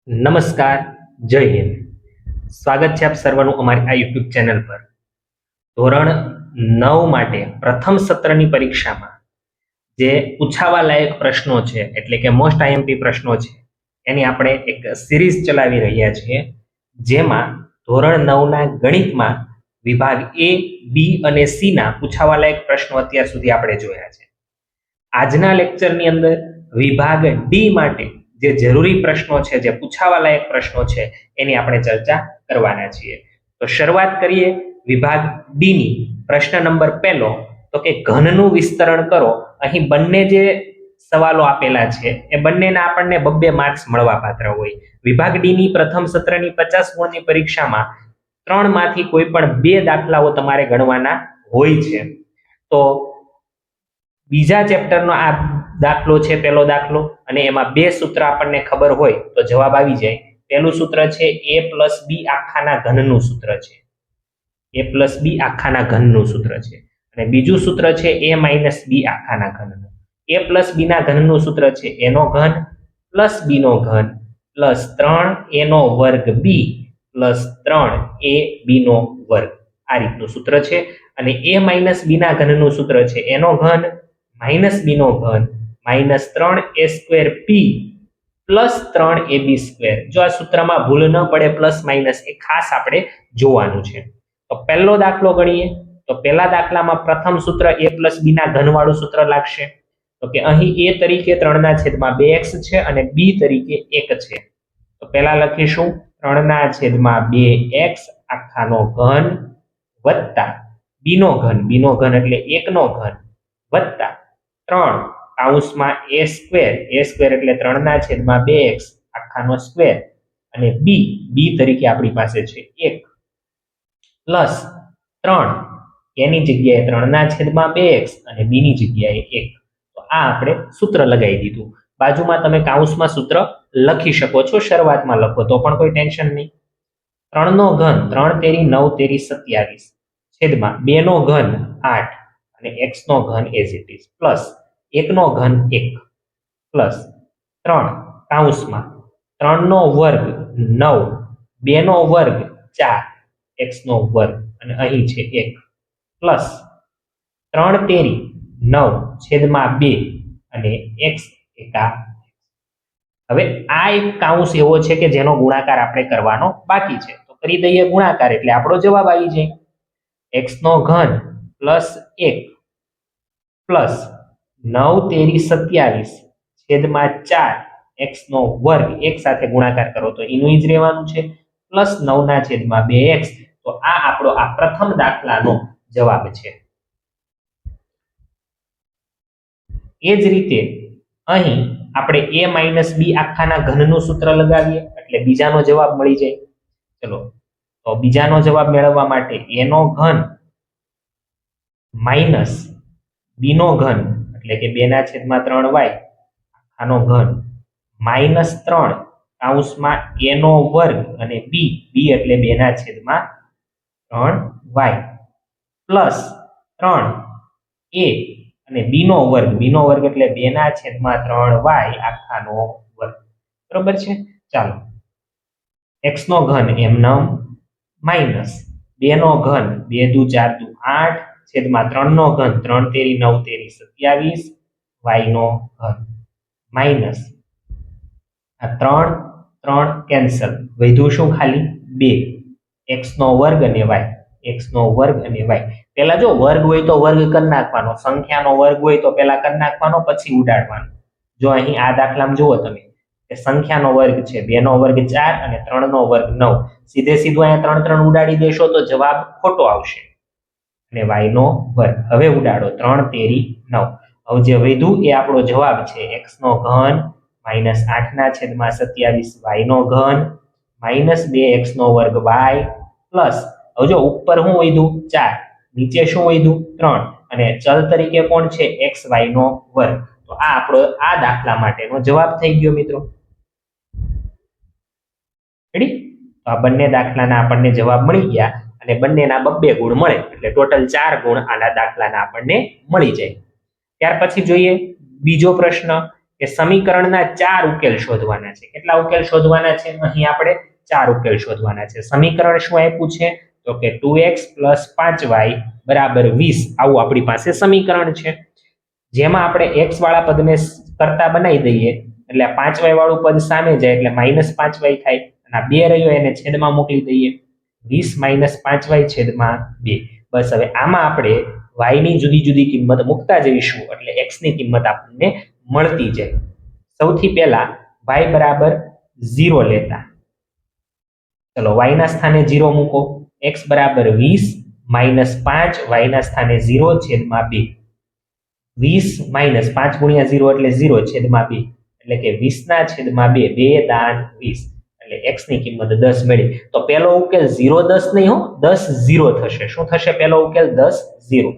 નમસ્કાર, જય હિન્દ. સ્વાગત છે આપ સર્વનું અમારી આ યુટ્યુબ ચેનલ પર. ધોરણ 9 માટે પ્રથમ સત્રની પરીક્ષામાં જે પૂછાવા લાયક પ્રશ્નો છે એટલે કે મોસ્ટ આઈએમપી પ્રશ્નો છે એની આપણે એક સિરીઝ ચલાવી રહ્યા છીએ, જેમાં ધોરણ 9ના ગણિતમાં વિભાગ એ, બી અને સી ના પૂછાવા લાયક પ્રશ્નો અત્યાર સુધી આપણે જોયા છે. આજના લેક્ચરની અંદર વિભાગ ડી માટે જે જરૂરી પ્રશ્નો છે, જે પૂછાવા લાયક પ્રશ્નો છે, એની આપણે ચર્ચા કરવાના છીએ. તો શરૂઆત કરીએ વિભાગ ડી ની. પ્રશ્ન નંબર પહેલો, તો કે ઘનનું વિસ્તરણ કરો. અહીં બંને જે સવાલો આપેલા છે એ બંનેના આપણને 2 માર્ક્સ મળવા પાત્ર હોય. વિભાગ ડી ની પ્રથમ સત્રની 50 ગુણની પરીક્ષામાં 3 માંથી કોઈ પણ 2 દાખલાઓ તમારે ગણવાના હોય છે. તો બીજા ચેપ્ટરનો આ દાખલો છે, પહેલો દાખલો, અને એમાં 2 સૂત્ર આપણને ખબર હોય તો જવાબ આવી જાય. પહેલું સૂત્ર છે a + b આખાના ઘનનું સૂત્ર છે. a + b આખાના ઘનનું સૂત્ર છે. અને બીજું સૂત્ર છે a - b આખાના ઘનનું. a + b ના ઘનનું સૂત્ર છે a નો ઘન + b નો ઘન + 3a² b + 3ab નો વર્ગ. આ રીતનું સૂત્ર છે. અને a - b ના ઘનનું સૂત્ર છે a નો ઘન - b નો ઘન -3a² p + 3ab². જો આ સૂત્રમાં ભૂલ ન પડે પ્લસ માઇનસ, એ ખાસ આપણે જોવાનું છે. તો પહેલો દાખલો ગણીએ. તો પહેલા દાખલામાં પ્રથમ સૂત્ર a + b ના ઘનવાળું સૂત્ર લાગશે. તો કે અહીં a તરીકે 3/2x છે અને b તરીકે 1 છે. તો પહેલા લખીશું 3/2x આખાનો ઘન વત્તા b નો ઘન એટલે 1 નો ઘન વત્તા 3 કૌંસમાં a² એટલે 3/2x આખાનો સ્ક્વેર અને b તરીકે આપણી પાસે છે 1 પ્લસ 3 એની જગ્યાએ 3/2x અને b ની જગ્યાએ 1. તો આ આપણે સૂત્ર લગાવી દીધું. બાજુમાં તમે કૌંસમાં સૂત્ર લખી શકો છો, શરૂઆતમાં લખો તો પણ કોઈ ટેન્શન નહીં. 3 નો ઘન 3 તેરી 9 તેરી 27 છેદમાં 2 નો ઘન 8 અને x નો ઘન એઝ ઇટ ઇઝ પ્લસ 1 નો ઘન 1 પ્લસ 3 કૌંસમાં 3 નો વર્ગ 9, 2 નો વર્ગ 4, x નો વર્ગ અને અહીં છે 1 પ્લસ 3 તેરી 9 છેદમાં 2 અને x એકા. હવે આ એક કૌંસ એવો છે કે જેનો ગુણાકાર આપણે કરવાનો બાકી છે. તો કરી દઈએ ગુણાકાર એટલે આપણો જવાબ આવી જાય. x નો ઘન પ્લસ 1 પ્લસ 9 તેરી 27 છેદમાં 4 x નો વર્ગ, એક સાથે ગુણાકાર કરો તો એનું જ રહેવાનું છે, પ્લસ 9/2x. તો આ આપણો આ પ્રથમ દાખલાનો જવાબ છે. એ જ રીતે અહીં આપણે a - b આખાના ઘનનું સૂત્ર લગાવીએ એટલે બીજાનો જવાબ મળી જાય. ચલો, તો બીજાનો જવાબ મેળવવા માટે a નો ઘન માઇનસ b નો ઘન એટલે કે 2/3y આખાનો ઘન -3 કૌંસમાં a નો વર્ગ અને b એટલે 2/3y પ્લસ 3a અને b નો વર્ગ એટલે 2/3y આખાનો વર્ગ. બરોબર છે. ચાલો, x નો ઘન એમનેમ માઇનસ 2 નો ઘન 2 દુ 4 દુ 8 છેદમાં 3 નો ઘન 3 તેરી 9 તેરી 27 y નો ઘન માઇનસ આ 3 કેન્સલ, વધ્યું શું? ખાલી 2 x નો વર્ગ અને y. પેલા જો વર્ગ હોય તો વર્ગ કરી નાખવાનો, સંખ્યાનો વર્ગ હોય તો પેલા કરી નાખવાનો, પછી ઉડાડવાનો. જો અહીં આ દાખલામાં જુઓ તમે કે સંખ્યાનો વર્ગ છે 2 નો વર્ગ 4 અને 3 નો વર્ગ 9. સીધે સીધું અહીંયા 3 ઉડાડી દેશો તો જવાબ ખોટો આવશે. અને y નો વર્ગ હવે ઉડાડો, 3 તેરી 9. હવે જે વધ્યું એ આપણો જવાબ છે. x નો ઘન -8/27 y નો ઘન -2x નો વર્ગ y પ્લસ, હવે જો ઉપર શું વધ્યું? 4, નીચે શું વધ્યું? 3, અને ચલ તરીકે કોણ છે? x y નો વર્ગ. તો આ આપણો આ દાખલા માટેનો જવાબ થઈ ગયો મિત્રો. રેડી? તો આ બંને દાખલાના આપણને જવાબ મળી ગયા અને બંનેના 2 ગુણ મળે એટલે ટોટલ 4 ગુણ આના દાખલાના આપણને મળી જાય. ત્યાર પછી જોઈએ બીજો પ્રશ્ન, કે કે સમીકરણના 4 ઉકેલ શોધવાના છે. કેટલા ઉકેલ શોધવાના છે? અહીં આપણે 4 ઉકેલ શોધવાના છે. સમીકરણ શું આપ્યું છે? તો કે 2x + 5y = 20. આવું આપણી પાસે સમીકરણ છે, જેમાં આપણે x વાળા પદને કરતા બનાવી દઈએ એટલે 5y વાળું પદ સામે જાય એટલે -5y થાય, અને આ 2 રહ્યો એને છેદમાં મોકલી દઈએ. 20 - 5y / 2. બસ હવે આમાં આપણે y ની જુદી જુદી કિંમત મૂકતા જઈશું એટલે x ની કિંમત આપણને મળતી જાય. સૌથી પહેલા y = 0 લેતા, ચલો y ના સ્થાને 0 મૂકો. x = 20 - 5 y ના સ્થાને 0 / 2. 20 - 5 × 0 એટલે 0 / 2, એટલે કે 20 ના છેદમાં 2, 2 દાન 20, એટલે x ની કિંમત 10 મળી. તો પહેલો ઉકેલ 0 10 નહીં હો, 10 0 થશે. શું થશે પહેલો ઉકેલ? 10 0.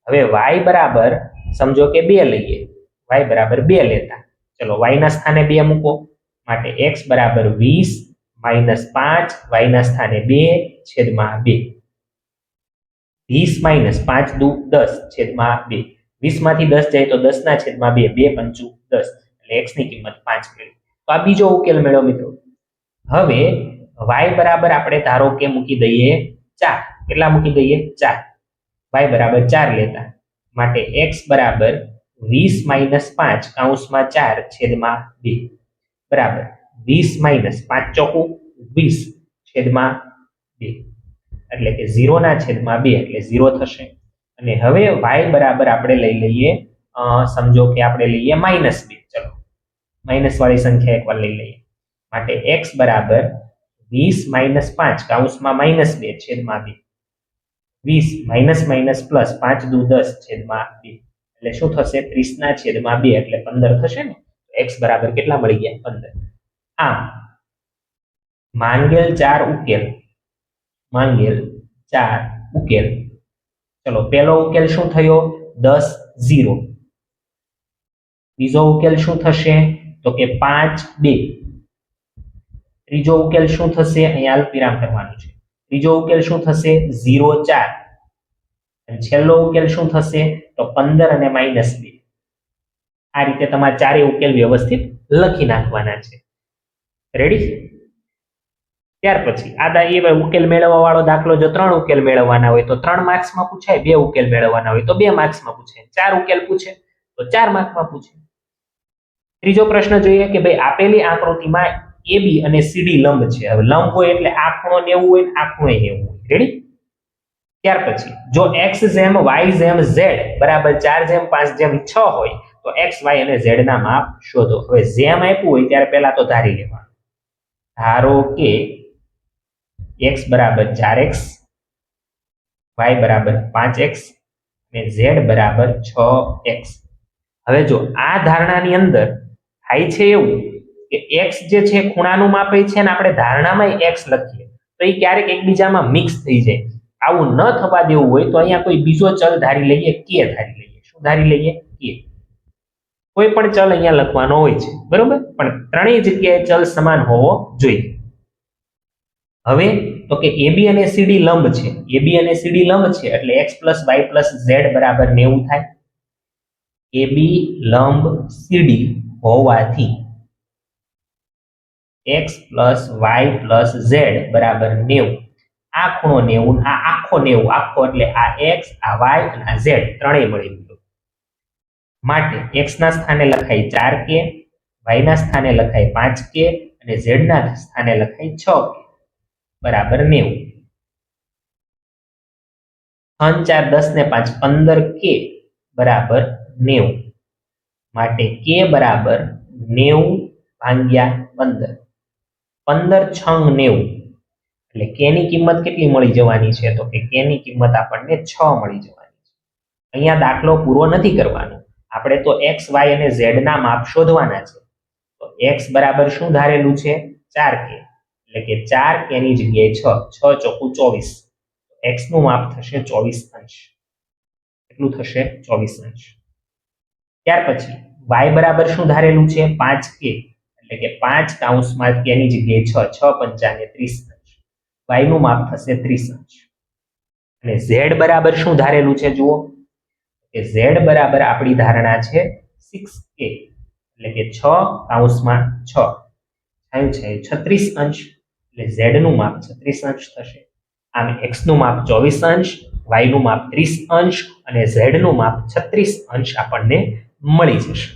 હવે y બરાબર સમજો કે 2 લઈએ, y બરાબર 2 લેતા, ચલો y ના સ્થાને 2 મૂકો, માટે x = 20 - 5 y ના સ્થાને 2 / 2. 20 - 5 દુ 10 / 2. 20 માંથી 10 જાય તો 10 ના છેદમાં 2, 2 પંચું 10, એટલે x ની કિંમત 5 મળી. તો આ બીજો ઉકેલ મેળવ્યો મિત્રો. હવે y બરાબર આપણે ધારો કે મૂકી દઈએ 4. કેટલા મૂકી દઈએ? 4. y બરાબર 4 લેતા, માટે x બરાબર 20 - 5 કૌંસમાં 4 છેદમાં 2 બરાબર 20 - 5 ચોકું 20 છેદમાં 2, એટલે કે 0 ના છેદમાં 2 એટલે 0 થશે. અને હવે y બરાબર આપણે લઈ લઈએ, સમજો કે આપણે લઈએ -2. ચલો માઇનસ વાળી સંખ્યા એકવાર લઈ લઈએ, માટે x બરાબર 20 - 5 કૌંસમાં -2 છેદમાં 2. 20 - પ્લસ 5 દુ 10 છેદમાં 2, એટલે શું થશે? 30 ના છેદમાં 2 એટલે 15 થશે ને. x બરાબર કેટલા મળી ગયા? 15. આમ માંગેલ 4 ઉકેલ, ચલો પહેલો ઉકેલ શું થયો? 10 0. બીજો ઉકેલ શું થશે? તો કે 5 2. ત્રીજો ઉકેલ શું થશે? અહીંયા અલ્પવિરામ કરવાનું છે. ત્રીજો ઉકેલ શું થશે? 0 4. અને છેલ્લો ઉકેલ શું થશે? તો 15 અને -2. આ રીતે તમારે ચારેય ઉકેલ વ્યવસ્થિત લખી નાખવાના છે. રેડી? ત્યાર પછી આ ઉકેલ મેળવવા વાળો દાખલો જો 3 ઉકેલ મેળવવાના હોય તો 3 માર્ક્સમાં પૂછાય, 2 ઉકેલ મેળવવાના હોય તો 2 માર્ક્સમાં પૂછાય, 4 ઉકેલ પૂછે તો 4 માર્કમાં પૂછે. ત્રીજો પ્રશ્ન જોઈએ કે ભાઈ આપેલી આકૃતિમાં AB અને CD લંબ છે. હવે લંબ હોય એટલે આ ખૂણો 90 હોય, આ ખૂણો 90 હોય. રેડી? ત્યાર પછી જો x જેમ y જેમ z બરાબર 4/5/6 હોય તો x y અને z ના માપ શોધો. હવે જેમ આપ્યું હોય ત્યારે પહેલા તો ધારી લેવાનું. ધારો કે x બરાબર 4x, y બરાબર 5x અને z બરાબર 6x. હવે જો આ ધારણાની અંદર થાય છે એવું કે x જે છે ખૂણાનું માપે છે ને આપણે ધારણામાં x લખીએ તો એ ક્યારેક એકબીજામાં મિક્સ થઈ જાય. આવું ન થવા દેવું હોય તો અહીંયા કોઈ બીજો ચલ ધારી લઈએ, k ધારી લઈએ. શું ધારી લઈએ? k. કોઈ પણ ચલ અહીંયા લખવાનો હોય છે, બરોબર? પણ ત્રણેય જગ્યાએ ચલ સમાન હોવો જોઈએ. હવે તો કે AB અને CD લંબ છે. AB અને CD લંબ છે એટલે x + y + z બરાબર 90 થાય. AB લંબ CD હોવાથી x + y + z બરાબર 90. આ ખૂણો 90, આ આખો 90, આખો એટલે આ x, આ y અને આ z ત્રણેય મળી ગયું. માટે x ના સ્થાને લખાય 4k, y ના સ્થાને લખાય 5k અને z ના સ્થાને લખાય 6k બરાબર 90. 3 4 10 ને 5 15k બરાબર 90. માટે k બરાબર 90/15. 15 6 90, એટલે k ની કિંમત કેટલી મળી જવાની છે? તો કે k ની કિંમત આપણને 6 મળી જવાની છે. અહીંયા દાખલો પૂરો નથી કરવાનો, આપણે તો x y અને z ના માપ શોધવાના છે. તો x બરાબર શું ધારેલું છે? 4k, એટલે કે 4k ની જગ્યાએ 6 6 ચોકું 24, x નું માપ થશે 24 અંશ. કેટલું થશે? 24 અંશ. ત્યાર પછી y બરાબર શું ધારેલું છે? 5k, એટલે કે 5 કૌંસમાં k ની જગ્યાએ 6 6 પંચાને 30 અંશ. y નું માપ થશે 30 અંશ. અને z બરાબર શું ધારેલું છે? જુઓ કે z બરાબર આપણી ધારણા છે 6k, એટલે કે 6 થયું છે 36 અંશ, એટલે z નું માપ 36 અંશ થશે. આમ x નું માપ 24 અંશ, y નું માપ 30 અંશ અને z નું માપ 36 અંશ આપણને મળી જશે.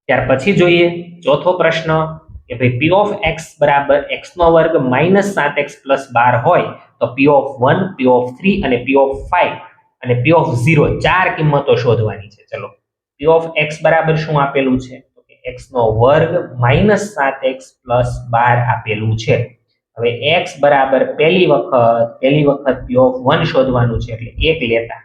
ત્યાર પછી જોઈએ ચોથો પ્રશ્ન કે ભાઈ p of x બરાબર x નો વર્ગ માઇનસ 7x પ્લસ 12 હોય તો p of 1, p of 3 અને p of 5 અને p of 0 ચાર કિંમતો શોધવાની છે. ચલો p of x બરાબર શું આપેલું છે તો કે x નો વર્ગ માઇનસ 7x પ્લસ 12 આપેલું છે. હવે x બરાબર પહેલી વખત p of 1 શોધવાનું છે એટલે 1 લેતા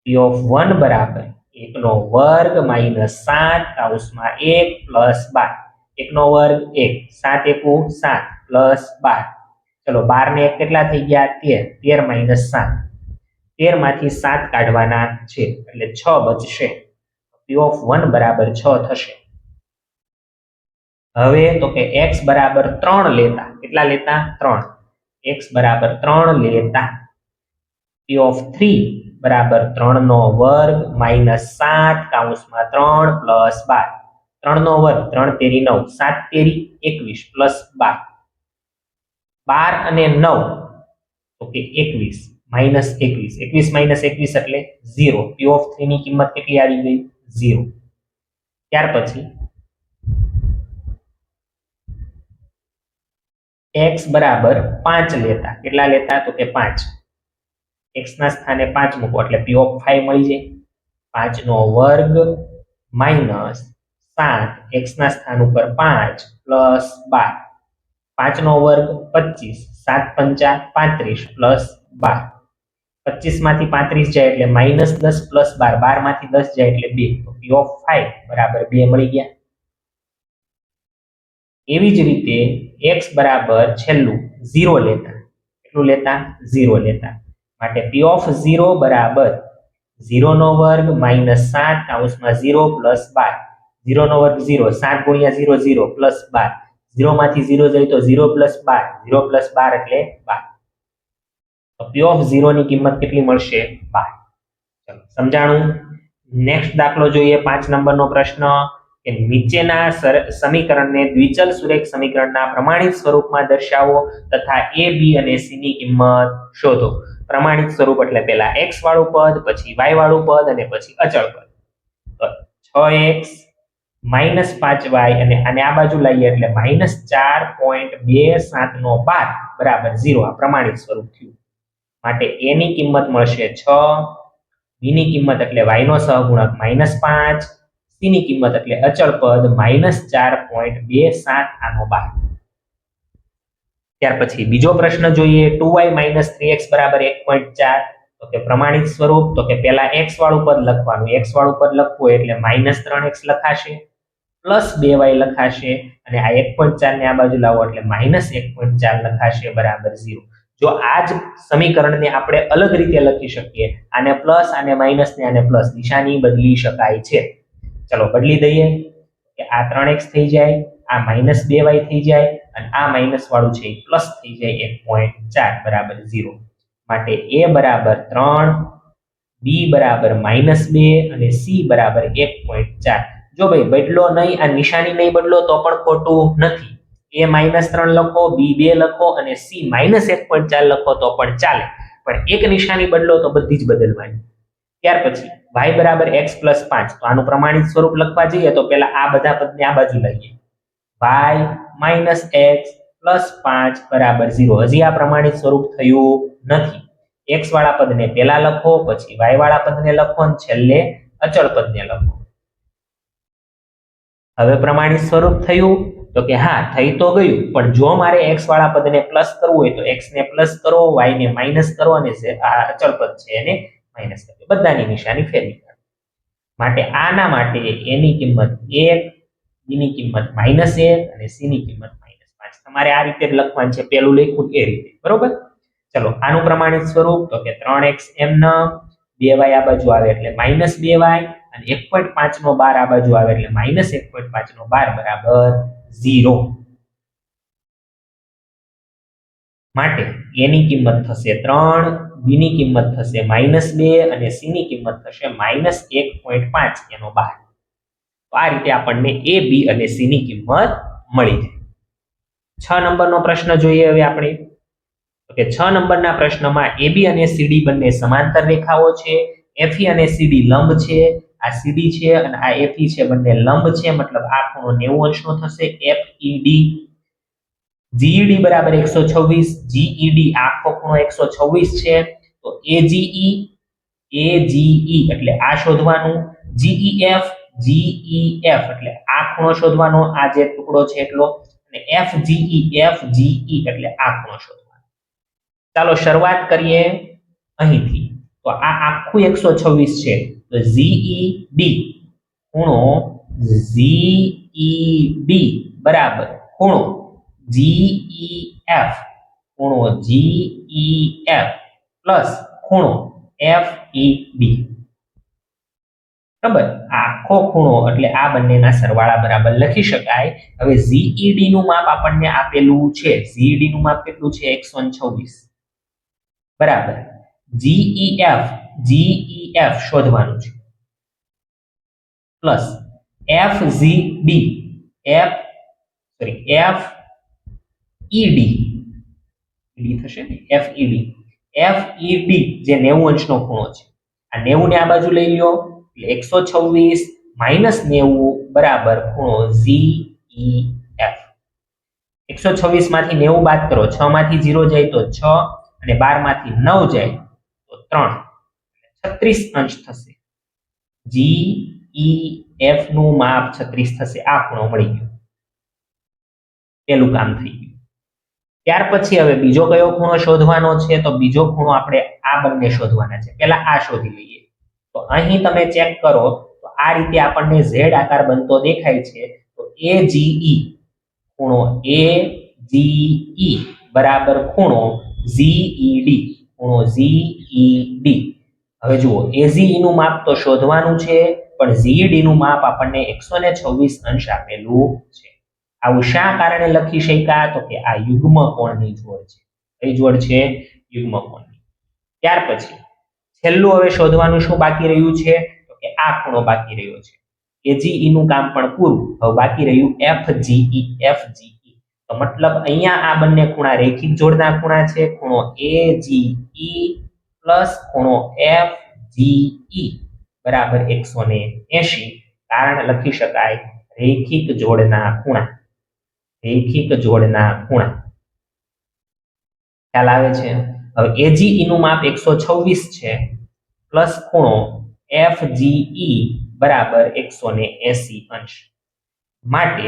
p of 1 બરાબર 1 નો વર્ગ માઇનસ 7 કૌંસમાં 1 પ્લસ 12, 1 નો વર્ગ 1, 7 એકુ 7 પ્લસ 12. ચલો 12 ને 1 કેટલા થઈ ગયા 13, 13 માઇનસ 7, 13 માંથી 7 કાઢવાના છે એટલે 6 બચશે. p of 1 બરાબર 6 થશે. હવે તો કે x બરાબર 3 લેતા કેટલા લેતા 3, x બરાબર 3 લેતા p of 3 બરાબર 3 નો વર્ગ માઇનસ 7 કૌંસમાં 3 પ્લસ 12, 3 નો વર્ગ 3 તેરી 9, 7 તેરી 21 પ્લસ 12, 12 અને 9 તો કે 21 માઇનસ 21, 21 માઇનસ 21 એટલે 0. p of 3 ની કિંમત કેટલી આવી ગઈ 0. ત્યાર પછી x બરાબર 5 લેતા કેટલા લેતા તો કે 5, x ના સ્થાને 5 મૂકો એટલે p of 5 મળી જાય. 5 નો વર્ગ માઇનસ 7, x ના સ્થાન ઉપર 5 પ્લસ 12, 5 નો વર્ગ 25, 7 પંચા 35 પ્લસ 12, 25 માંથી 35 જાય એટલે માઇનસ 10 પ્લસ 12, 12 માંથી 10 જાય એટલે 2, તો p of 5 બરાબર 2 મળી ગયા. એવી જ રીતે x બરાબર છેલ્લું 0 લેતા કેટલું લેતા 0 લેતા માટે p of 0 બરાબર 0 નો વર્ગ માઇનસ 7 કૌંસમાં 0 પ્લસ 12, 0 નો વર્ગ 0, 7 ગુણ્યા 0 0 પ્લસ 12, 0 માંથી 0 જાય તો 0 પ્લસ 12, 0 પ્લસ 12 એટલે 12. તો p of 0 ની કિંમત કેટલી મળશે 12. ચલો સમજાણું. નેક્સ્ટ દાખલો જોઈએ 5 નંબરનો પ્રશ્ન કે નીચેના સમીકરણને દ્વિચલ સુરેખ સમીકરણના પ્રમાણિત સ્વરૂપમાં દર્શાવો તથા a b અને c ની કિંમત શોધો. પ્રમાણિત સ્વરૂપ એટલે પહેલા x વાળું પદ, પછી y વાળું પદ અને પછી અચળ પદ. તો 6x માઇનસ 5y અને આને આ બાજુ લઈએ એટલે માઇનસ 4.27 નો 12 બરાબર 0. આ પ્રમાણિત સ્વરૂપ થયું. માટે a ની કિંમત મળશે 6, b ની કિંમત એટલે y નો સહગુણક માઇનસ 5, c ની કિંમત એટલે અચળ પદ માઇનસ 4.27 આનો 12. ત્યાર પછી બીજો પ્રશ્ન જોઈએ 2y માઇનસ 3x બરાબર 1.4. તો કે પ્રમાણિત સ્વરૂપ તો કે પહેલા x વાળું પદ લખવાનું, x વાળું પદ લખવું એટલે માઇનસ 3x લખાશે પ્લસ 2y લખાશે અને આ 1.4 ને આ બાજુ લાવો એટલે માઇનસ 1.4 લખાશે બરાબર 0. જો આ જ સમીકરણને આપણે અલગ રીતે લખી શકીએ, આને પ્લસ આને માઇનસ ને આને પ્લસ, નિશાની બદલી શકાય છે. ચલો બદલી દઈએ કે આ 3x થઈ જાય, આ માઇનસ 2y થઈ જાય અને આ માઇનસ વાળું છે પ્લસ થઈ જાય 1.4 બરાબર 0. માટે a બરાબર 3, b બરાબર માઇનસ 2 અને c બરાબર 1.4. જો ભાઈ બદલો નહીં, આ નિશાની નહીં બદલો તો પણ ખોટું નથી. a માઇનસ 3 લખો, b 2 લખો અને c માઇનસ 1.4 લખો તો પણ ચાલે, પણ એક નિશાની બદલો તો બધી જ બદલવાની. ત્યાર પછી y બરાબર x પ્લસ 5. તો આનું પ્રમાણિત સ્વરૂપ લખવા જઈએ તો પહેલા આ બધા પદને આ બાજુ લઈએ. y માઇનસ x પ્લસ 5 બરાબર 0. હજી આ પ્રમાણિત સ્વરૂપ થયું નથી. x વાળા પદને પહેલા લખો, પછી y વાળા પદને લખો અને છેલ્લે અચળ પદને લખો. હવે પ્રમાણિત સ્વરૂપ થયું તો કે હા થઈ તો ગયું, પણ જો મારે x વાળા પદને પ્લસ કરવું હોય તો x ને પ્લસ કરો, y ને માઇનસ કરો અને આ અચળ પદ છે એને માઇનસ કરો. બધાની નિશાની ફેરવી કરો. માટે આના માટે a ની કિંમત 1, b ની કિંમત -1 અને c ની કિંમત -5. તમારે આ રીતે જ લખવાનું છે, પેલું લખ્યું એ રીતે, બરોબર. ચલો આનું પ્રમાણિત સ્વરૂપ તો કે 3x એમના, 2y આ બાજુ આવે એટલે -2y અને 1.5 નો 12 આ બાજુ આવે એટલે -1.5 નો 12 બરાબર 0. માટે a ની કિંમત થશે 3, b ની કિંમત થશે -2 અને c ની કિંમત થશે -1.5 એનો 12. 3 ની કિંમત 1.5 અને c ની કિંમત -2 એટલે 1.5 ની કિંમત 3 અને b ની કિંમત 2 એટલે 1.5 ની કિંમત 3. તો આ રીતે આપણને એ બી અને સી ની કિંમત મળી જાય 6 નંબરનો પ્રશ્ન જોઈએ હવે આપણે તો કે 6 નંબરના પ્રશ્નમાં એબી અને સીડી બંને સમાંતર રેખાઓ છે એફઈ અને સીડી લંબ છે આ સીડી છે અને આ એફઈ છે બંને લંબ છે મતલબ આ ખૂણો 90 અંશનો થશે એફઈડી જીઈડી બરાબર 126 જીઈડી આખો ખૂણો 126 છે તો એજીઈ એટલે આ શોધવાનું જીઈએફ જીઈએફ એટલે આ ખૂણો શોધવાનો આ જે ટુકડો છે એટલો અને એફજીઈ એટલે આ ખૂણો શોધવાનો ચાલો શરૂઆત કરીએ અહીંથી તો આ આખું 126 છે તો જીઈડી ખૂણો જીઈડી બરાબર ખૂણો જીઈએફ ખૂણો જીઈએફ પ્લસ ખૂણો એફઈડી બરાબર આખો ખૂણો એટલે આ બંનેના સરવાળા બરાબર લખી શકાય હવે જીઈડી નું માપ આપણને આપેલું છે જીઈડી નું માપ કેટલું છે 126 બરાબર જીઈએફ શોધવાનું છે પ્લસ એફજીડી એફઈડી થશે ને એફઈડી જે 90 અંશનો ખૂણો છે આ 90 ને આ બાજુ લઈ લ્યો એટલે 126 માઇનસ 90 બરાબર ખૂણો જીઈએફ 126 માંથી 90 બાદ કરો 6 માંથી 0 જાય તો 6 અને 12 માંથી 9 જાય તો 3 36 અંશ થશે જીઈએફ નું માપ 36 થશે આ ખૂણો મળી ગયો પેલું કામ થઈ ગયું ત્યાર પછી હવે બીજો કયો ખૂણો શોધવાનો છે તો બીજો ખૂણો આપણે આ બંને શોધવાના છે પહેલા આ શોધી લઈએ તો અહીં તમે ચેક કરો તો આ રીતે આપણને ઝેડ આકાર બનતો દેખાય છે તો એજીઈ ખૂણો એજીઈ બરાબર ખૂણો જીઈડી ખૂણો જીઈડી હવે જુઓ એજીઈ નું માપ તો શોધવાનું છે પણ જીઈડી નું માપ આપણને 126 અંશ આપેલું છે આવું શા કારણે લખી શક્યા તો કે આ યુગ્મ કોણની જોડ છે કઈ જોડ છે યુગ્મ કોણની ત્યાર પછી છેલ્લું હવે શોધવાનું શું બાકી રહ્યું છે તો કે આ ખૂણો બાકી રહ્યો છે એજીઈ નું કામ પણ પૂરું હવે બાકી રહ્યું એફજીઈ તો મતલબ અહીંયા આ બંને ખૂણા રેખિક જોડના ખૂણા છે ખૂણો એજીઈ પ્લસ ખૂણો એફજીઈ બરાબર 180 કારણ લખી શકાય રેખિક જોડના ખૂણા ખ્યાલ આવે છે હવે એજીઈ નું માપ 126 છે પ્લસ ખૂણો એફજીઈ બરાબર 180 અંશ માટે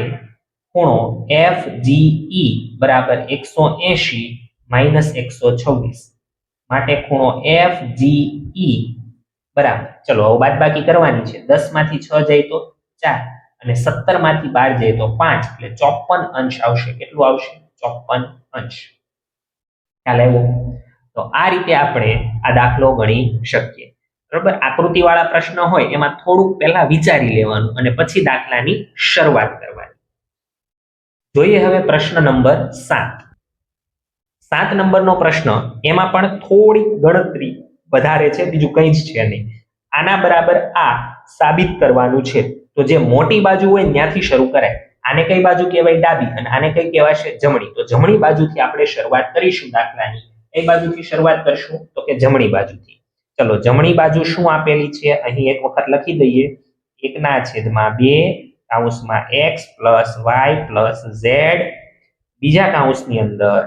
ખૂણો એફજીઈ બરાબર 180 માઇનસ 126 માટે ખૂણો એફજીઈ બરાબર ચલો હવે બાદબાકી કરવાની છે 10 માંથી 6 જાય તો 4 અને 17 માંથી 12 જાય તો 5 એટલે 54 અંશ આવશે કેટલું આવશે 54 અંશ ખ્યાલ આવ્યો તો આ રીતે આપણે આ દાખલો ગણી શકીએ બરાબર આકૃતિવાળા પ્રશ્ન હોય એમાં થોડુંક પહેલા વિચારી લેવાનું અને પછી દાખલાની શરૂઆત કરવાની જોઈએ હવે પ્રશ્ન નંબર 7 નંબરનો પ્રશ્ન એમાં પણ થોડી ગણતરી વધારે છે બીજું કંઈ જ છે નહીં આના બરાબર આ સાબિત કરવાનું છે તો જે મોટી બાજુ હોય ત્યાંથી શરૂ કરાય આને કઈ બાજુ કહેવાય ડાબી અને આને કઈ કહેવાશે જમણી તો જમણી બાજુથી આપણે શરૂઆત કરીશું દાખલાની કઈ બાજુથી શરૂઆત કરશું તો કે જમણી બાજુથી ચલો જમણી બાજુ શું આપેલી છે અહીં એક વખત લખી દઈએ 1/2 કૌંસમાં x plus y plus z બીજા કૌંસની અંદર